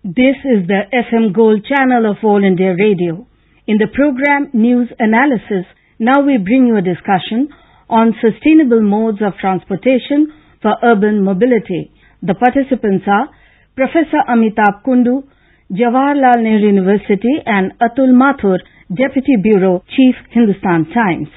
This is the FM Gold channel of All India Radio. In the program News Analysis, now we bring you a discussion on sustainable modes of transportation for urban mobility. The participants are Professor Amitabh Kundu, Jawaharlal Nehru University, and Atul Mathur, Deputy Bureau Chief, Hindustan Times.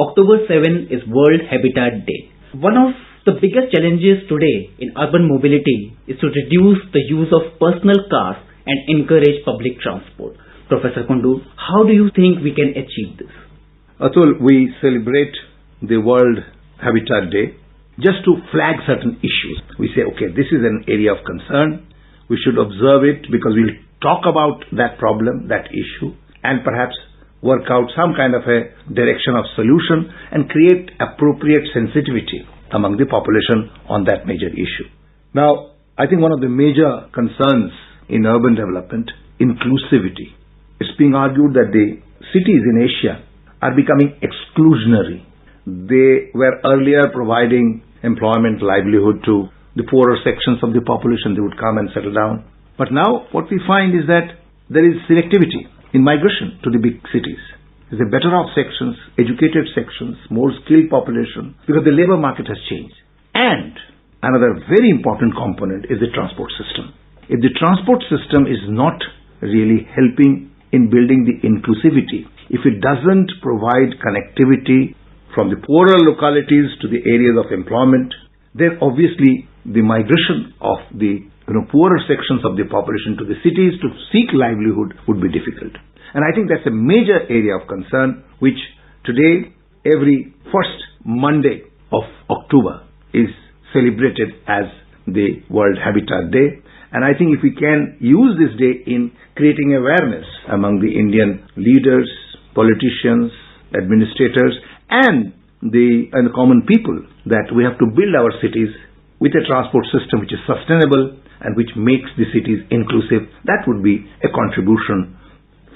October 7 is World Habitat Day. One of the biggest challenges today in urban mobility is to reduce the use of personal cars and encourage public transport. Professor Kundu, how do you think we can achieve this? Atul, we celebrate the World Habitat Day just to flag certain issues. We say, okay, this is an area of concern. We should observe it because we'll talk about that problem, that issue, and perhaps work out some kind of a direction of solution and create appropriate sensitivity among the population on that major issue. Now, I think one of the major concerns in urban development, inclusivity. It's being argued that the cities in Asia are becoming exclusionary. They were earlier providing employment, livelihood to the poorer sections of the population. They would come and settle down. But now what we find is that there is selectivity in migration to the big cities. There's a better off sections, educated sections, more skilled population, because the labor market has changed. And another very important component is the transport system. If the transport system is not really helping in building the inclusivity, if it doesn't provide connectivity from the poorer localities to the areas of employment, then obviously the migration of the poorer sections of the population to the cities to seek livelihood would be difficult. And I think that's a major area of concern, which today, every first Monday of October is celebrated as the World Habitat Day. And I think if we can use this day in creating awareness among the Indian leaders, politicians, administrators, and the common people that we have to build our cities with a transport system which is sustainable and which makes the cities inclusive, that would be a contribution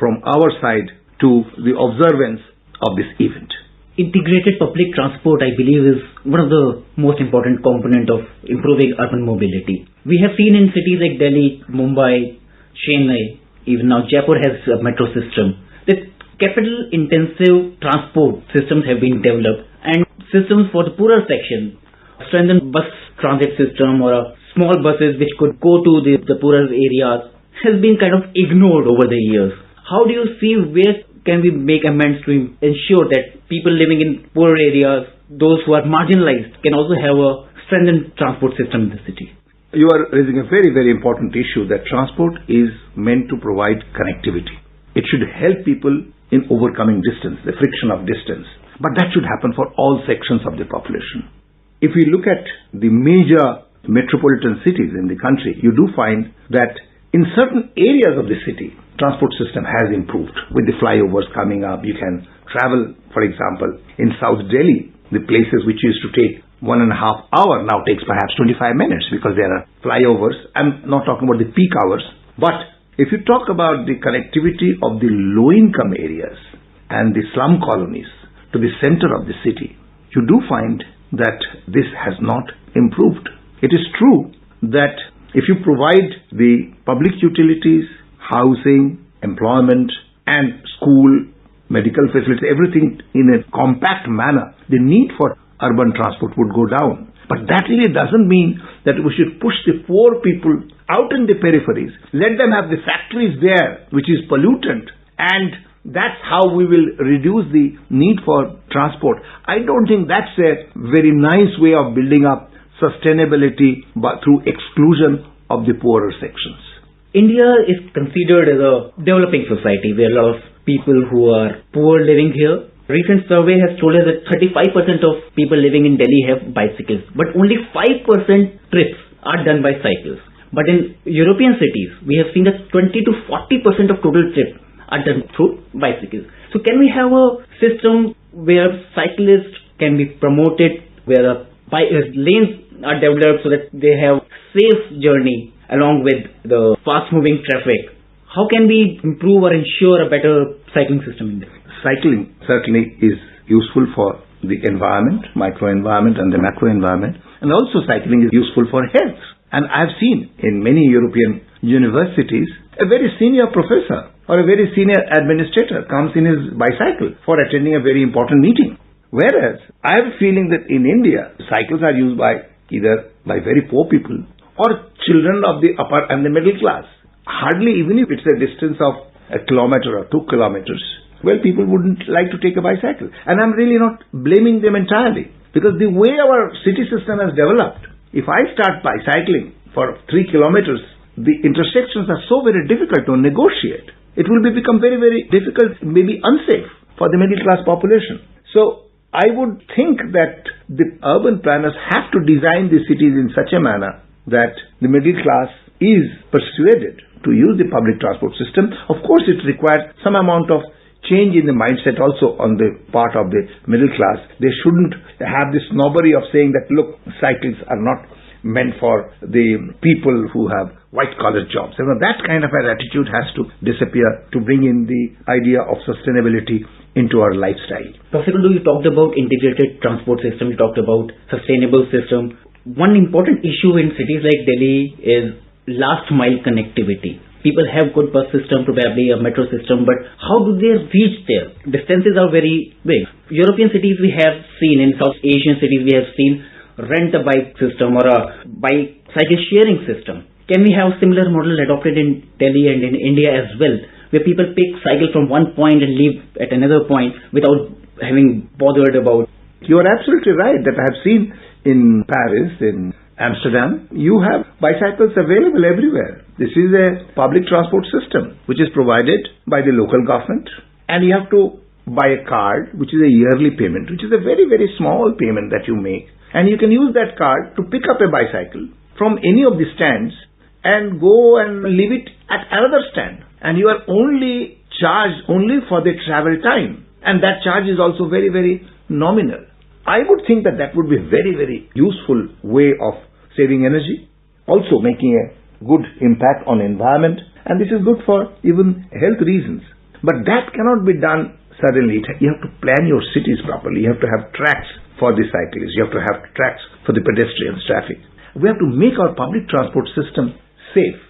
from our side to the observance of this event. Integrated public transport, I believe, is one of the most important components of improving urban mobility. We have seen in cities like Delhi, Mumbai, Chennai, even now Jaipur has a metro system, that capital-intensive transport systems have been developed, and systems for the poorer section, strengthened bus transit system or small buses which could go to the poorer areas, has been kind of ignored over the years. How do you see where can we make amends to ensure that people living in poorer areas, those who are marginalized, can also have a strengthened transport system in the city? You are raising a very, very important issue that transport is meant to provide connectivity. It should help people in overcoming distance, the friction of distance. But that should happen for all sections of the population. If we look at the major metropolitan cities in the country, you do find that in certain areas of the city, transport system has improved. With the flyovers coming up, you can travel, for example, in South Delhi, the places which used to take 1.5 hours now takes perhaps 25 minutes because there are flyovers. I'm not talking about the peak hours. But if you talk about the connectivity of the low-income areas and the slum colonies to the center of the city, you do find that this has not improved. It is true that if you provide the public utilities, housing, employment, and school, medical facilities, everything in a compact manner, the need for urban transport would go down. But that really doesn't mean that we should push the poor people out in the peripheries. Let them have the factories there, which is pollutant, and that's how we will reduce the need for transport. I don't think that's a very nice way of building up sustainability but through exclusion of the poorer sections. India is considered as a developing society where a lot of people who are poor living here. Recent survey has told us that 35% of people living in Delhi have bicycles, but only 5% trips are done by cycles. But in European cities, we have seen that 20 to 40% of total trips are done through bicycles. So can we have a system where cyclists can be promoted, where lanes are developed so that they have safe journey along with the fast-moving traffic? How can we improve or ensure a better cycling system in Delhi? Cycling certainly is useful for the environment, microenvironment and the macroenvironment, and also cycling is useful for health. And I've seen in many European universities, a very senior professor or a very senior administrator comes in his bicycle for attending a very important meeting. Whereas I have a feeling that in India, cycles are used by either by very poor people or children of the upper and the middle class. Hardly, even if it's a distance of a kilometer or 2 kilometers, well, people wouldn't like to take a bicycle. And I'm really not blaming them entirely, because the way our city system has developed, if I start bicycling for 3 kilometers, the intersections are so very difficult to negotiate. It will become very, very difficult, maybe unsafe for the middle class population. So I would think that the urban planners have to design the cities in such a manner that the middle class is persuaded to use the public transport system. Of course, it requires some amount of change in the mindset also on the part of the middle class. They shouldn't have this snobbery of saying that, look, cycles are not meant for the people who have white-collar jobs. That kind of an attitude has to disappear to bring in the idea of sustainability into our lifestyle. Professor Kundu, you talked about integrated transport system, you talked about sustainable system. One important issue in cities like Delhi is last mile connectivity. People have good bus system, probably a metro system, but how do they reach there? Distances are very big. European cities we have seen, in South Asian cities we have seen rent a bike system or a bicycle sharing system. Can we have similar model adopted in Delhi and in India as well, where people pick cycle from one point and leave at another point without having bothered about? You are absolutely right that I have seen in Paris, in Amsterdam, you have bicycles available everywhere. This is a public transport system which is provided by the local government, and you have to buy a card which is a yearly payment, which is a very, very small payment that you make. And you can use that card to pick up a bicycle from any of the stands and go and leave it at another stand. And you are only charged only for the travel time. And that charge is also very, very nominal. I would think that that would be a very, very useful way of saving energy, also making a good impact on environment. And this is good for even health reasons. But that cannot be done suddenly. You have to plan your cities properly. You have to have tracks for the cyclists. You have to have tracks for the pedestrians, traffic. We have to make our public transport system safe.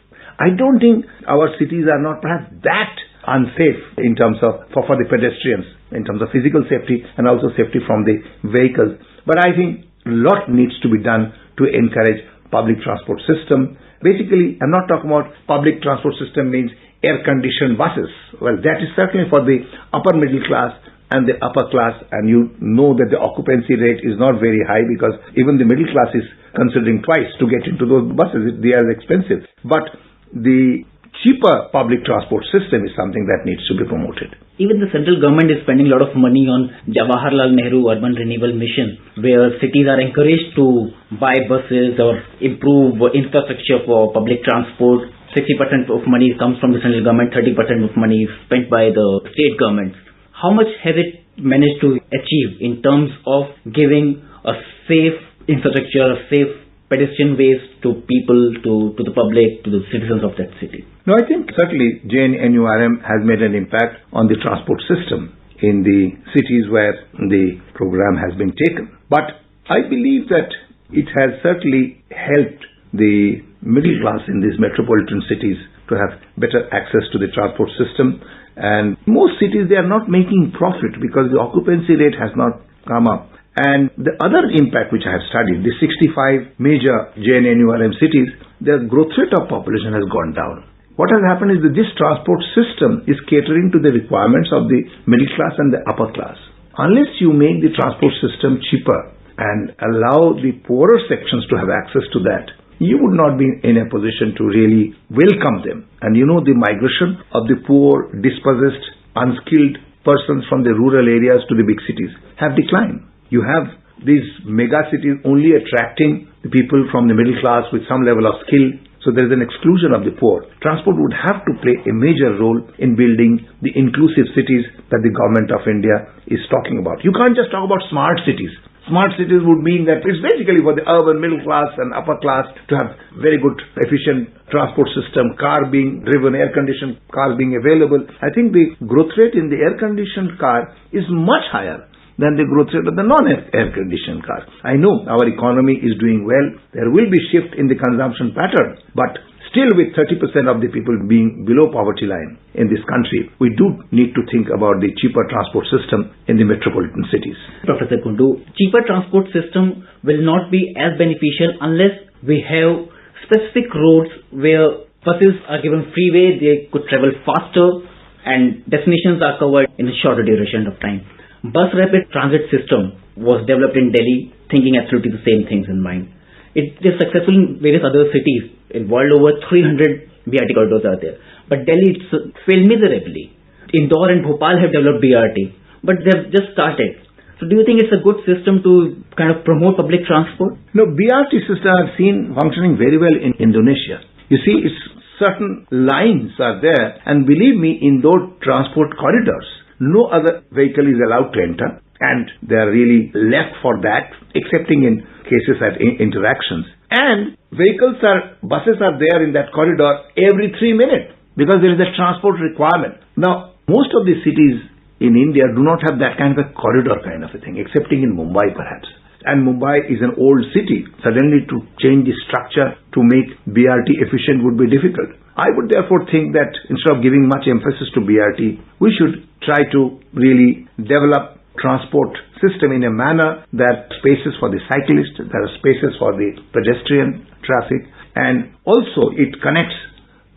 I don't think our cities are not perhaps that unsafe in terms of for the pedestrians, in terms of physical safety and also safety from the vehicles. But I think a lot needs to be done to encourage public transport system. Basically, I'm not talking about public transport system means air-conditioned buses. Well, that is certainly for the upper middle class and the upper class, and you know that the occupancy rate is not very high because even the middle class is considering twice to get into those buses. They are expensive. But the cheaper public transport system is something that needs to be promoted. Even the central government is spending a lot of money on Jawaharlal Nehru Urban Renewal Mission, where cities are encouraged to buy buses or improve infrastructure for public transport. 60% of money comes from the central government, 30% of money is spent by the state governments. How much has it managed to achieve in terms of giving a safe infrastructure, a safe pedestrian ways to people, to the public, to the citizens of that city? No, I think certainly JNNURM has made an impact on the transport system in the cities where the program has been taken. But I believe that it has certainly helped the middle class in these metropolitan cities to have better access to the transport system. And most cities, they are not making profit because the occupancy rate has not come up. And the other impact which I have studied, the 65 major JNNURM cities, their growth rate of population has gone down. What has happened is that this transport system is catering to the requirements of the middle class and the upper class. Unless you make the transport system cheaper and allow the poorer sections to have access to that, you would not be in a position to really welcome them. And you know, the migration of the poor, dispossessed, unskilled persons from the rural areas to the big cities have declined. You have these mega cities only attracting the people from the middle class with some level of skill. So there is an exclusion of the poor. Transport would have to play a major role in building the inclusive cities that the government of India is talking about. You can't just talk about smart cities. Smart cities would mean that it's basically for the urban middle class and upper class to have very good, efficient transport system, car being driven, air-conditioned cars being available. I think the growth rate in the air-conditioned car is much higher than the growth rate of the non-air-conditioned car. I know our economy is doing well. There will be shift in the consumption pattern, but still with 30% of the people being below poverty line in this country, we do need to think about the cheaper transport system in the metropolitan cities. Professor Kundu, cheaper transport system will not be as beneficial unless we have specific roads where buses are given freeway, they could travel faster and destinations are covered in a shorter duration of time. Bus rapid transit system was developed in Delhi thinking absolutely the same things in mind. It is successful in various other cities. In world over 300 BRT corridors are there. But Delhi failed miserably. Indore and Bhopal have developed BRT, but they have just started. So do you think it's a good system to kind of promote public transport? No, BRT system I've seen functioning very well in Indonesia. You see, it's certain lines are there, and believe me, in those transport corridors, no other vehicle is allowed to enter, and they are really left for that, excepting in cases at interactions. And buses are there in that corridor every 3 minutes, because there is a transport requirement. Now, most of the cities in India do not have that kind of a corridor kind of a thing, excepting in Mumbai perhaps. And Mumbai is an old city. Suddenly to change the structure to make BRT efficient would be difficult. I would therefore think that instead of giving much emphasis to BRT, we should try to really develop transport system in a manner that spaces for the cyclist, there are spaces for the pedestrian traffic, and also it connects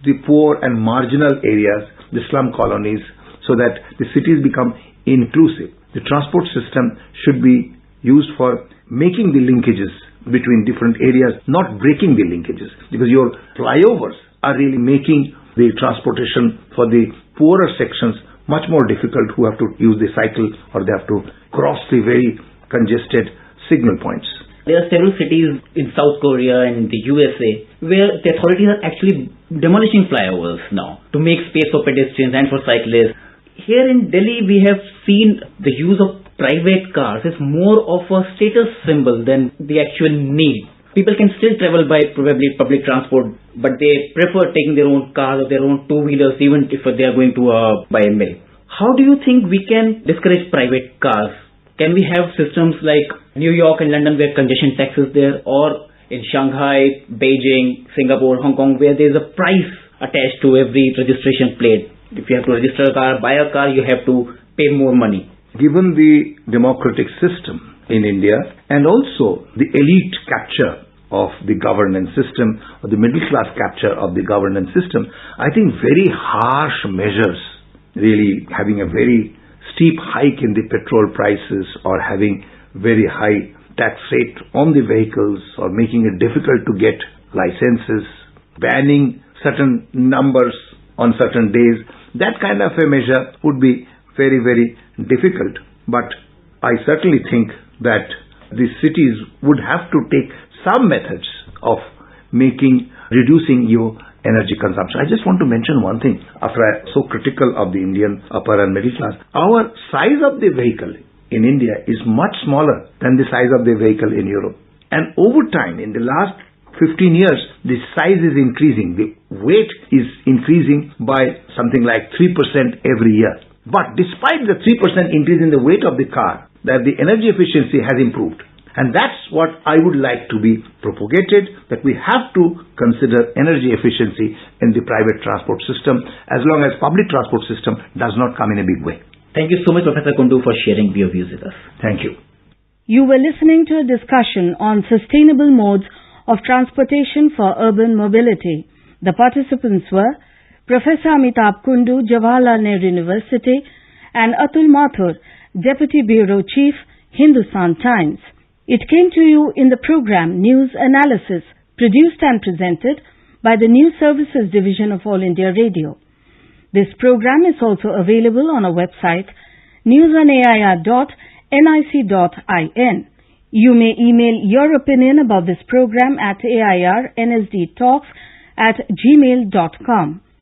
the poor and marginal areas, the slum colonies, so that the cities become inclusive. The transport system should be used for making the linkages between different areas, not breaking the linkages, because your flyovers are really making the transportation for the poorer sections much more difficult, who have to use the cycle or they have to cross the very congested signal points. There are several cities in South Korea and the USA where the authorities are actually demolishing flyovers now to make space for pedestrians and for cyclists. Here in Delhi, we have seen the use of private cars is more of a status symbol than the actual need. People can still travel by probably public transport, but they prefer taking their own cars or their own two-wheelers even if they are going to buy a milk. How do you think we can discourage private cars? Can we have systems like New York and London where congestion tax is there, or in Shanghai, Beijing, Singapore, Hong Kong where there is a price attached to every registration plate? If you have to register a car, buy a car, you have to pay more money. Given the democratic system in India and also the elite capture of the governance system or the middle class capture of the governance system, I think very harsh measures, really having a very steep hike in the petrol prices or having very high tax rate on the vehicles or making it difficult to get licenses, banning certain numbers on certain days, that kind of a measure would be very, very difficult. But I certainly think that the cities would have to take some methods of reducing your energy consumption. I just want to mention one thing. After I'm so critical of the Indian upper and middle class, our size of the vehicle in India is much smaller than the size of the vehicle in Europe. And over time, in the last 15 years, the size is increasing. The weight is increasing by something like 3% every year. But despite the 3% increase in the weight of the car, that the energy efficiency has improved. And that's what I would like to be propagated, that we have to consider energy efficiency in the private transport system as long as public transport system does not come in a big way. Thank you so much, Professor Kundu, for sharing your views with us. Thank you. You were listening to a discussion on sustainable modes of transportation for urban mobility. The participants were Professor Amitabh Kundu, Jawaharlal Nehru University, and Atul Mathur, Deputy Bureau Chief, Hindustan Times. It came to you in the program News Analysis, produced and presented by the News Services Division of All India Radio. This program is also available on our website, newsonair.nic.in. You may email your opinion about this program at airnsdtalks@gmail.com.